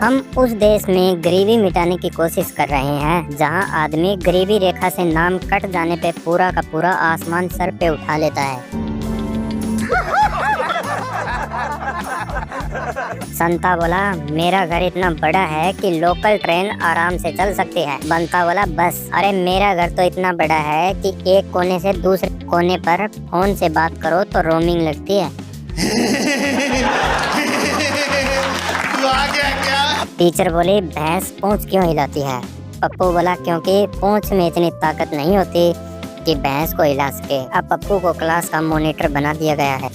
हम उस देश में गरीबी मिटाने की कोशिश कर रहे हैं जहां आदमी गरीबी रेखा से नाम कट जाने पे पूरा का पूरा आसमान सर पे उठा लेता है। संता बोला, मेरा घर इतना बड़ा है कि लोकल ट्रेन आराम से चल सकती है। बंता बोला, बस। अरे मेरा घर तो इतना बड़ा है कि एक कोने से दूसरे कोने पर फोन से बात करो तो रोमिंग लगती है। टीचर बोली, भैंस पूंछ क्यों हिलाती है? पप्पू बोला, क्योंकि पूंछ में इतनी ताकत नहीं होती कि भैंस को हिला सके। अब पप्पू को क्लास का मॉनिटर बना दिया गया है।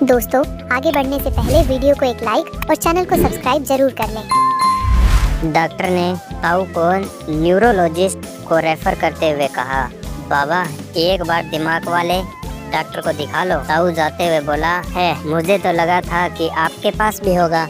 दोस्तों, आगे बढ़ने से पहले वीडियो को एक लाइक और चैनल को सब्सक्राइब जरूर कर लें। डॉक्टर ने ताऊ को न्यूरोलॉजिस्ट को रेफर करते हुए कहा, बाबा एक बार दिमाग वाले डॉक्टर को दिखा लो। ताऊ जाते हुए बोला, है मुझे तो लगा था कि आपके पास भी होगा।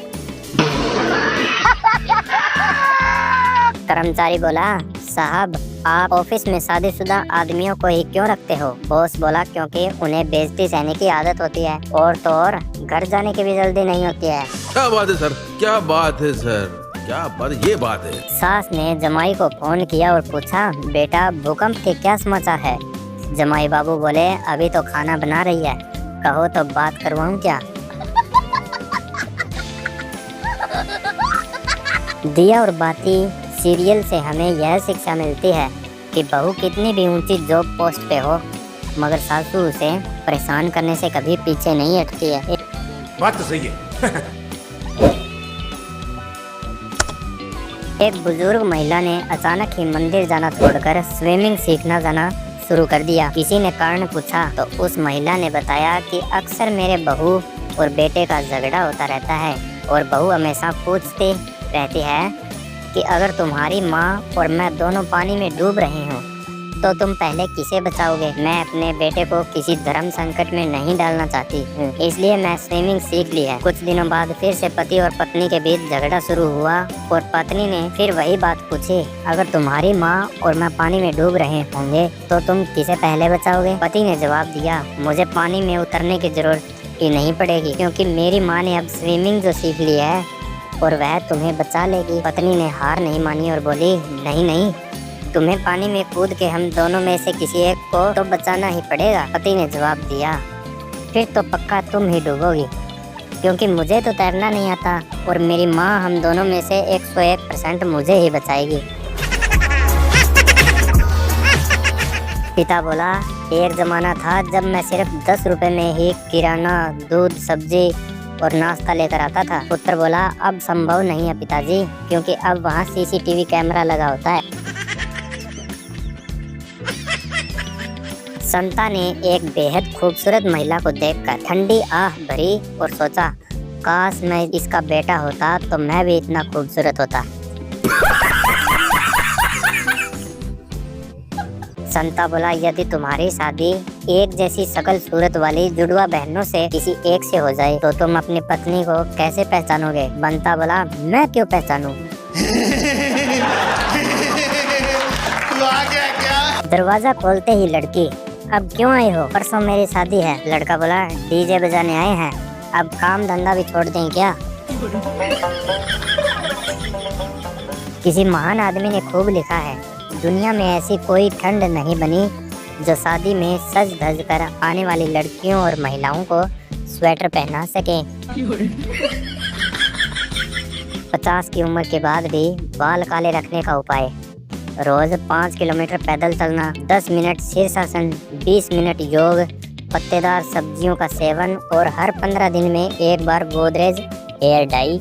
कर्मचारी बोला, साहब आप ऑफिस में शादीशुदा आदमियों को ही क्यों रखते हो? बॉस बोला, क्योंकि उन्हें बेइज्जती सहने की आदत होती है और तो और घर जाने की भी जल्दी नहीं होती है। क्या बात है सर, क्या बात है सर, क्या बात, ये बात है। सास ने जमाई को फोन किया और पूछा, बेटा भूकंप के क्या समाचार है? जमाई बाबू बोले, अभी तो खाना बना रही है, कहो तो बात करवाऊं क्या? दिया और बाती सीरियल से हमें यह शिक्षा मिलती है कि बहू कितनी भी ऊंची जॉब पोस्ट पे हो मगर सासू उसे परेशान करने से कभी पीछे नहीं हटती है। बात तो सही है। एक बुजुर्ग महिला ने अचानक ही मंदिर जाना छोड़कर स्विमिंग सीखना जाना शुरू कर दिया। किसी ने कारण पूछा तो उस महिला ने बताया कि अक्सर मेरे बहू और बेटे का झगड़ा होता रहता है और बहू हमेशा पूछती रहती है कि अगर तुम्हारी माँ और मैं दोनों पानी में डूब रहे हों तो तुम पहले किसे बचाओगे? मैं अपने बेटे को किसी धर्म संकट में नहीं डालना चाहती हूँ, इसलिए मैं स्विमिंग सीख ली है। कुछ दिनों बाद फिर से पति और पत्नी के बीच झगड़ा शुरू हुआ और पत्नी ने फिर वही बात पूछी, अगर तुम्हारी माँ और मैं पानी में डूब रहे होंगे तो तुम किसे पहले बचाओगे? पति ने जवाब दिया, मुझे पानी में उतरने की जरूरत ही नहीं पड़ेगी क्योंकि मेरी माँ ने अब स्विमिंग जो सीख ली है और वह तुम्हें बचा लेगी। पत्नी ने हार नहीं मानी और बोली, नहीं नहीं, तुम्हें पानी में कूद के हम दोनों में से किसी एक को तो बचाना ही पड़ेगा। पति ने जवाब दिया, फिर तो पक्का तुम ही डूबोगी क्योंकि मुझे तो तैरना नहीं आता और मेरी माँ हम दोनों में से 101% मुझे ही बचाएगी। पिता बोला, एक जमाना था जब मैं सिर्फ 10 रुपए में ही किराना, दूध, सब्जी और नाश्ता लेकर आता था। पुत्र बोला, अब संभव नहीं है पिताजी क्योंकि अब वहाँ CCTV कैमरा लगा होता है। संता ने एक बेहद खूबसूरत महिला को देखकर ठंडी आह भरी और सोचा, काश मैं इसका बेटा होता तो मैं भी इतना खूबसूरत होता। संता बोला, यदि तुम्हारी शादी एक जैसी शकल सूरत वाली जुड़वा बहनों से किसी एक से हो जाए तो तुम अपनी पत्नी को कैसे पहचानोगे? बंता बोला, मैं क्यों पहचानूं? दरवाजा खोलते ही लड़की, अब क्यों आए हो? परसों मेरी शादी है। लड़का बोला, DJ बजाने आए हैं, अब काम धंधा भी छोड़ दें क्या? किसी महान आदमी ने खूब लिखा है, दुनिया में ऐसी कोई ठंड नहीं बनी जो शादी में सज धज कर आने वाली लड़कियों और महिलाओं को स्वेटर पहना सके। 50 की उम्र के बाद भी बाल काले रखने का उपाय, रोज 5 किलोमीटर पैदल चलना, 10 मिनट शीर्षासन, 20 मिनट योग, पत्तेदार सब्जियों का सेवन और हर 15 दिन में एक बार गोदरेज हेयर डाई।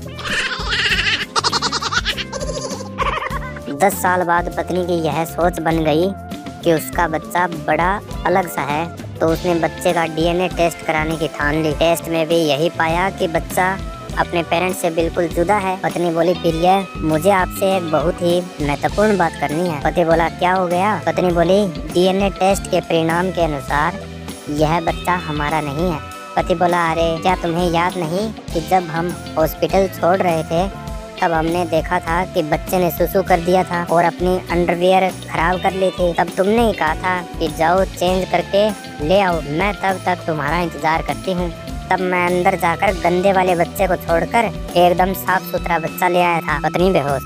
10 साल बाद पत्नी की यह सोच बन गई कि उसका बच्चा बड़ा अलग सा है तो उसने बच्चे का DNA टेस्ट कराने की ठान ली। टेस्ट में भी यही पाया कि बच्चा अपने पेरेंट्स से बिल्कुल जुदा है। पत्नी बोली, प्रिय, मुझे आपसे एक बहुत ही महत्वपूर्ण बात करनी है। पति बोला, क्या हो गया? पत्नी बोली, DNA टेस्ट के परिणाम के अनुसार यह बच्चा हमारा नहीं है। पति बोला, अरे क्या तुम्हें याद नहीं कि जब हम हॉस्पिटल छोड़ रहे थे तब हमने देखा था कि बच्चे ने सुसु कर दिया था और अपनी अंडरवियर खराब कर ली थी। तब तुमने ही कहा था कि जाओ चेंज करके ले आओ, मैं तब तक तुम्हारा इंतजार करती हूँ। तब मैं अंदर जाकर गंदे वाले बच्चे को छोड़कर एकदम साफ सुथरा बच्चा ले आया था। पत्नी बेहोश।